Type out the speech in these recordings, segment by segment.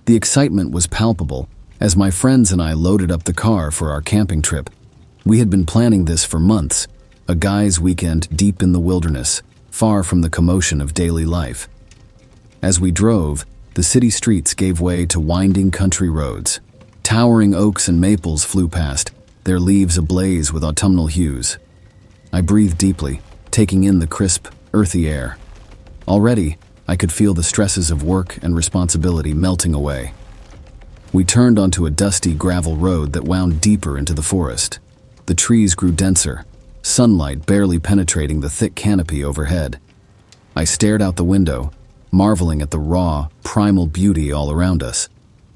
The excitement was palpable as my friends and I loaded up the car for our camping trip. We had been planning this for months, a guy's weekend deep in the wilderness, far from the commotion of daily life. As we drove, the city streets gave way to winding country roads. Towering oaks and maples flew past, their leaves ablaze with autumnal hues. I breathed deeply, taking in the crisp, earthy air. Already, I could feel the stresses of work and responsibility melting away. We turned onto a dusty gravel road that wound deeper into the forest. The trees grew denser, sunlight barely penetrating the thick canopy overhead. I stared out the window, marveling at the raw, primal beauty all around us.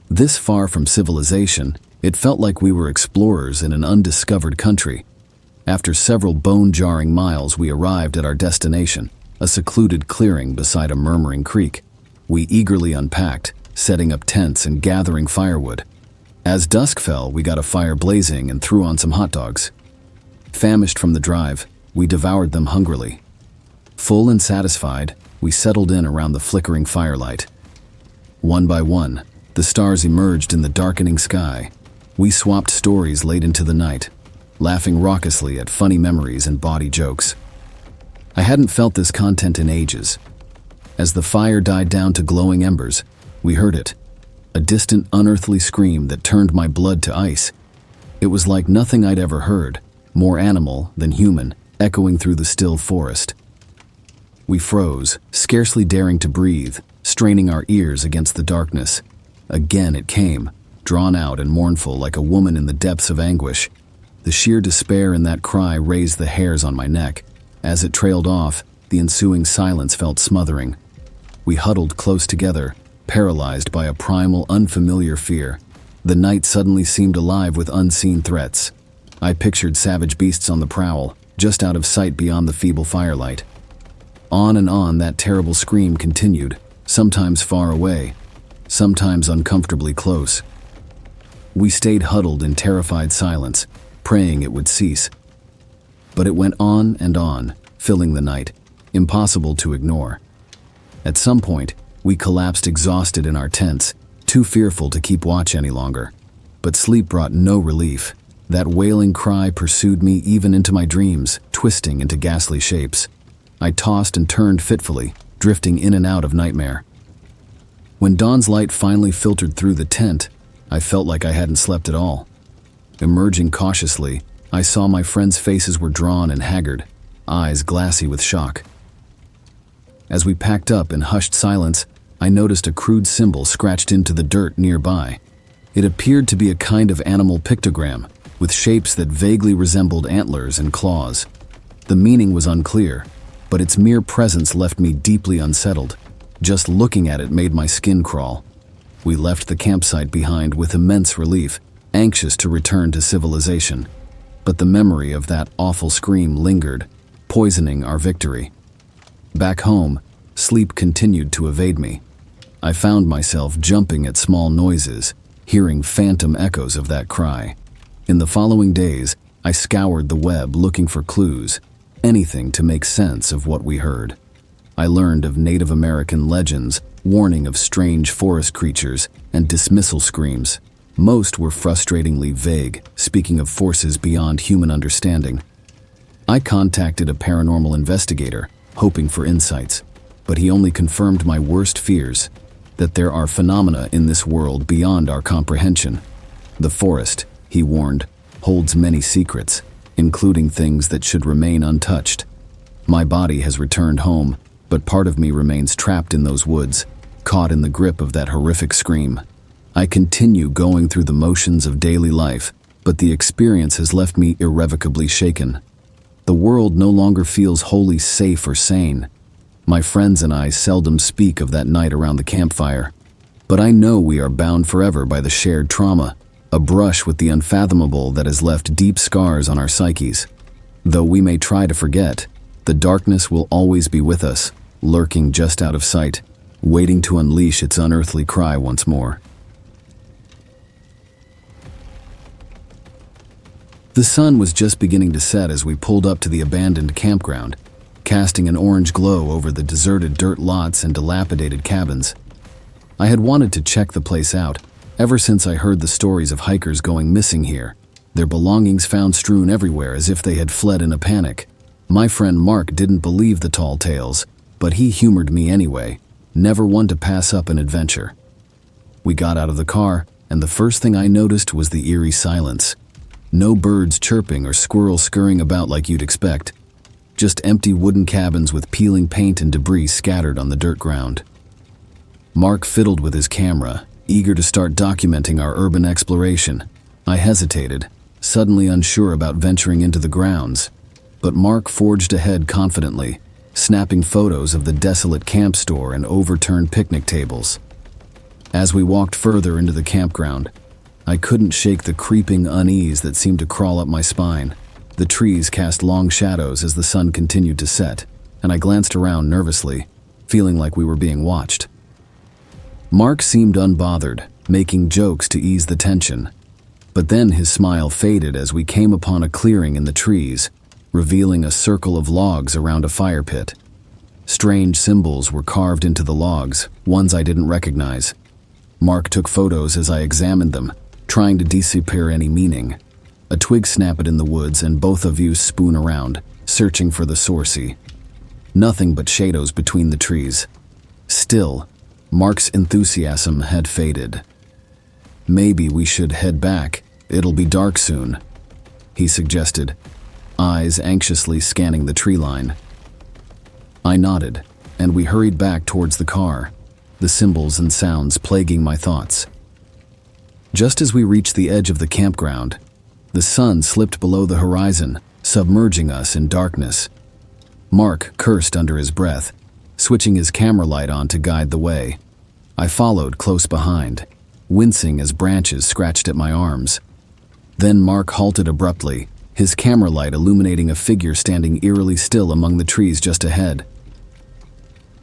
This far from civilization, it felt like we were explorers in an undiscovered country. After several bone-jarring miles, we arrived at our destination, a secluded clearing beside a murmuring creek. We eagerly unpacked, setting up tents and gathering firewood. As dusk fell, we got a fire blazing and threw on some hot dogs. Famished from the drive, we devoured them hungrily. Full and satisfied, we settled in around the flickering firelight. One by one, the stars emerged in the darkening sky. We swapped stories late into the night, laughing raucously at funny memories and bawdy jokes. I hadn't felt this content in ages. As the fire died down to glowing embers, we heard it, a distant, unearthly scream that turned my blood to ice. It was like nothing I'd ever heard, more animal than human, echoing through the still forest. We froze, scarcely daring to breathe, straining our ears against the darkness. Again it came, drawn out and mournful like a woman in the depths of anguish. The sheer despair in that cry raised the hairs on my neck. As it trailed off, the ensuing silence felt smothering. We huddled close together, paralyzed by a primal, unfamiliar fear. The night suddenly seemed alive with unseen threats. I pictured savage beasts on the prowl, just out of sight beyond the feeble firelight. On and on that terrible scream continued, sometimes far away, sometimes uncomfortably close. We stayed huddled in terrified silence, praying it would cease. But it went on and on, filling the night, impossible to ignore. At some point, we collapsed exhausted in our tents, too fearful to keep watch any longer. But sleep brought no relief. That wailing cry pursued me even into my dreams, twisting into ghastly shapes. I tossed and turned fitfully, drifting in and out of nightmare. When dawn's light finally filtered through the tent, I felt like I hadn't slept at all. Emerging cautiously, I saw my friends' faces were drawn and haggard, eyes glassy with shock. As we packed up in hushed silence, I noticed a crude symbol scratched into the dirt nearby. It appeared to be a kind of animal pictogram, with shapes that vaguely resembled antlers and claws. The meaning was unclear, but its mere presence left me deeply unsettled. Just looking at it made my skin crawl. We left the campsite behind with immense relief, anxious to return to civilization. But the memory of that awful scream lingered, poisoning our victory. Back home, sleep continued to evade me. I found myself jumping at small noises, hearing phantom echoes of that cry. In the following days, I scoured the web looking for clues, anything to make sense of what we heard. I learned of Native American legends, warning of strange forest creatures, and dismissal screams. Most were frustratingly vague, speaking of forces beyond human understanding. I contacted a paranormal investigator, hoping for insights, but he only confirmed my worst fears, that there are phenomena in this world beyond our comprehension. The forest, he warned, holds many secrets, including things that should remain untouched. My body has returned home, but part of me remains trapped in those woods, caught in the grip of that horrific scream. I continue going through the motions of daily life, but the experience has left me irrevocably shaken. The world no longer feels wholly safe or sane. My friends and I seldom speak of that night around the campfire, but I know we are bound forever by the shared trauma, a brush with the unfathomable that has left deep scars on our psyches. Though we may try to forget, the darkness will always be with us, lurking just out of sight, waiting to unleash its unearthly cry once more. The sun was just beginning to set as we pulled up to the abandoned campground, casting an orange glow over the deserted dirt lots and dilapidated cabins. I had wanted to check the place out ever since I heard the stories of hikers going missing here, their belongings found strewn everywhere as if they had fled in a panic. My friend Mark didn't believe the tall tales, but he humored me anyway, never one to pass up an adventure. We got out of the car, and the first thing I noticed was the eerie silence. No birds chirping or squirrels scurrying about like you'd expect. Just empty wooden cabins with peeling paint and debris scattered on the dirt ground. Mark fiddled with his camera, eager to start documenting our urban exploration. I hesitated, suddenly unsure about venturing into the grounds, but Mark forged ahead confidently, snapping photos of the desolate camp store and overturned picnic tables. As we walked further into the campground, I couldn't shake the creeping unease that seemed to crawl up my spine. The trees cast long shadows as the sun continued to set, and I glanced around nervously, feeling like we were being watched. Mark seemed unbothered, making jokes to ease the tension. But then his smile faded as we came upon a clearing in the trees, revealing a circle of logs around a fire pit. Strange symbols were carved into the logs, ones I didn't recognize. Mark took photos as I examined them, trying to decipher any meaning. A twig snapped in the woods and both of you spoon around, searching for the sourcey. Nothing but shadows between the trees. Still, Mark's enthusiasm had faded. "Maybe we should head back. It'll be dark soon," he suggested, eyes anxiously scanning the tree line. I nodded, and we hurried back towards the car, the symbols and sounds plaguing my thoughts. Just as we reached the edge of the campground, the sun slipped below the horizon, submerging us in darkness. Mark cursed under his breath, switching his camera light on to guide the way. I followed close behind, wincing as branches scratched at my arms. Then Mark halted abruptly, his camera light illuminating a figure standing eerily still among the trees just ahead.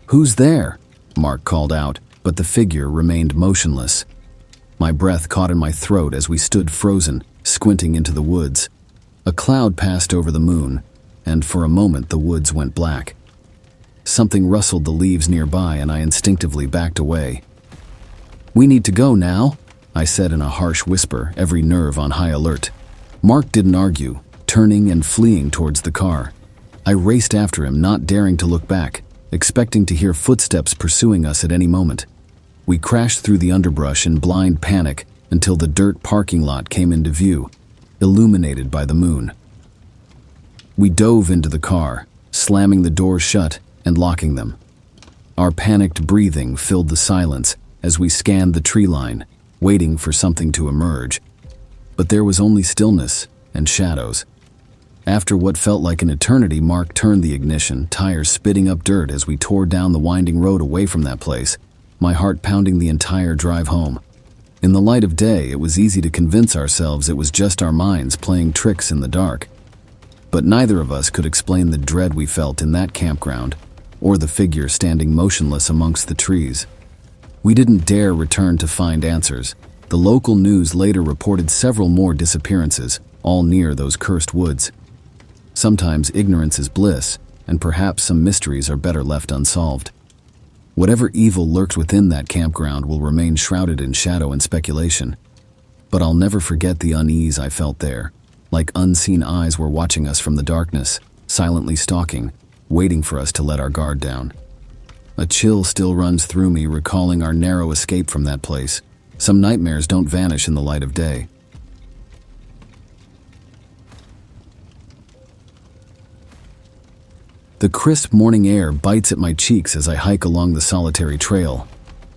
"Who's there?" Mark called out, but the figure remained motionless. My breath caught in my throat as we stood frozen, squinting into the woods. A cloud passed over the moon, and for a moment the woods went black. Something rustled the leaves nearby and I instinctively backed away. "We need to go now," I said in a harsh whisper, every nerve on high alert. Mark didn't argue, turning and fleeing towards the car. I raced after him, not daring to look back, expecting to hear footsteps pursuing us at any moment. We crashed through the underbrush in blind panic until the dirt parking lot came into view, illuminated by the moon. We dove into the car, slamming the doors shut and locking them. Our panicked breathing filled the silence as we scanned the tree line, waiting for something to emerge. But there was only stillness and shadows. After what felt like an eternity, Mark turned the ignition, tires spitting up dirt as we tore down the winding road away from that place, my heart pounding the entire drive home. In the light of day, it was easy to convince ourselves it was just our minds playing tricks in the dark. But neither of us could explain the dread we felt in that campground, or the figure standing motionless amongst the trees. We didn't dare return to find answers. The local news later reported several more disappearances, all near those cursed woods. Sometimes ignorance is bliss, and perhaps some mysteries are better left unsolved. Whatever evil lurked within that campground will remain shrouded in shadow and speculation. But I'll never forget the unease I felt there, like unseen eyes were watching us from the darkness, silently stalking, waiting for us to let our guard down. A chill still runs through me recalling our narrow escape from that place. Some nightmares don't vanish in the light of day. The crisp morning air bites at my cheeks as I hike along the solitary trail.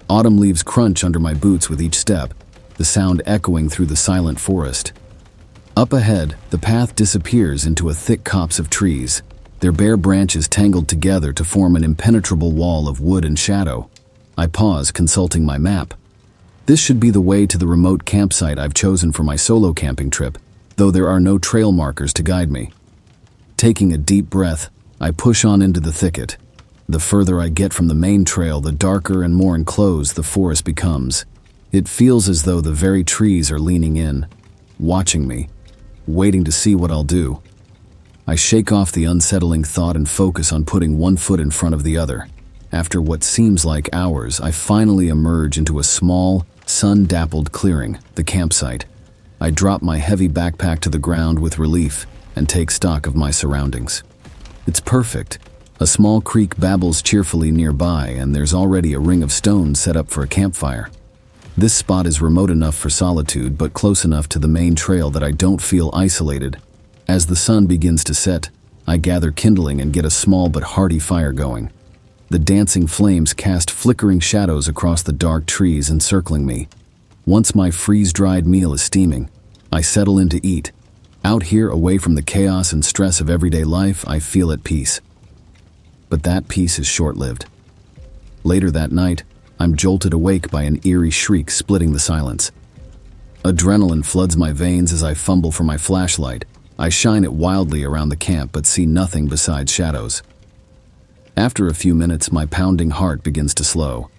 Autumn leaves crunch under my boots with each step, the sound echoing through the silent forest. Up ahead, the path disappears into a thick copse of trees, their bare branches tangled together to form an impenetrable wall of wood and shadow. I pause, consulting my map. This should be the way to the remote campsite I've chosen for my solo camping trip, though there are no trail markers to guide me. Taking a deep breath, I push on into the thicket. The further I get from the main trail, the darker and more enclosed the forest becomes. It feels as though the very trees are leaning in, watching me, waiting to see what I'll do. I shake off the unsettling thought and focus on putting one foot in front of the other. After what seems like hours, I finally emerge into a small, sun-dappled clearing, the campsite. I drop my heavy backpack to the ground with relief and take stock of my surroundings. It's perfect. A small creek babbles cheerfully nearby, and there's already a ring of stones set up for a campfire. This spot is remote enough for solitude, but close enough to the main trail that I don't feel isolated. As the sun begins to set, I gather kindling and get a small but hearty fire going. The dancing flames cast flickering shadows across the dark trees encircling me. Once my freeze-dried meal is steaming, I settle in to eat. Out here, away from the chaos and stress of everyday life, I feel at peace. But that peace is short-lived. Later that night, I'm jolted awake by an eerie shriek splitting the silence. Adrenaline floods my veins as I fumble for my flashlight. I shine it wildly around the camp but see nothing besides shadows. After a few minutes, my pounding heart begins to slow.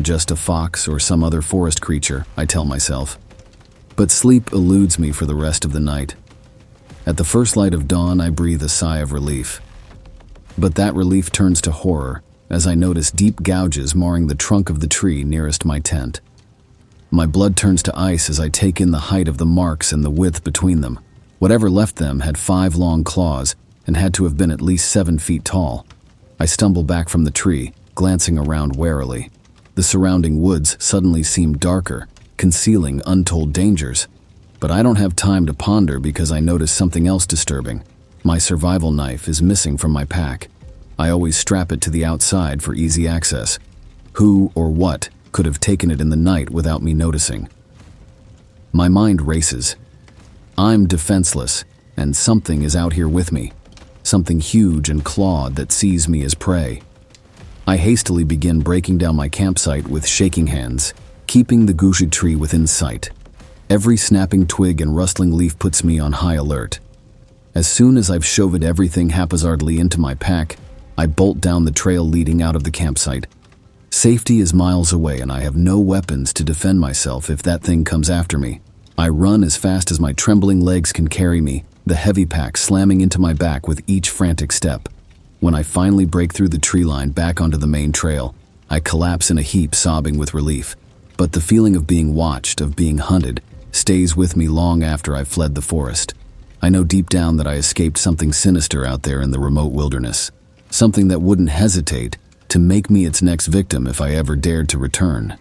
Just a fox or some other forest creature, I tell myself. But sleep eludes me for the rest of the night. At the first light of dawn, I breathe a sigh of relief. But that relief turns to horror as I notice deep gouges marring the trunk of the tree nearest my tent. My blood turns to ice as I take in the height of the marks and the width between them. Whatever left them had 5 long claws and had to have been at least 7 feet tall. I stumble back from the tree, glancing around warily. The surrounding woods suddenly seem darker, concealing untold dangers. But I don't have time to ponder because I notice something else disturbing. My survival knife is missing from my pack. I always strap it to the outside for easy access. Who or what could have taken it in the night without me noticing? My mind races. I'm defenseless, and something is out here with me. Something huge and clawed that sees me as prey. I hastily begin breaking down my campsite with shaking hands, keeping the gushi tree within sight. Every snapping twig and rustling leaf puts me on high alert. As soon as I've shoved everything haphazardly into my pack, I bolt down the trail leading out of the campsite. Safety is miles away, and I have no weapons to defend myself if that thing comes after me. I run as fast as my trembling legs can carry me, the heavy pack slamming into my back with each frantic step. When I finally break through the tree line back onto the main trail, I collapse in a heap, sobbing with relief. But the feeling of being watched, of being hunted, stays with me long after I've fled the forest. I know deep down that I escaped something sinister out there in the remote wilderness. Something that wouldn't hesitate to make me its next victim if I ever dared to return.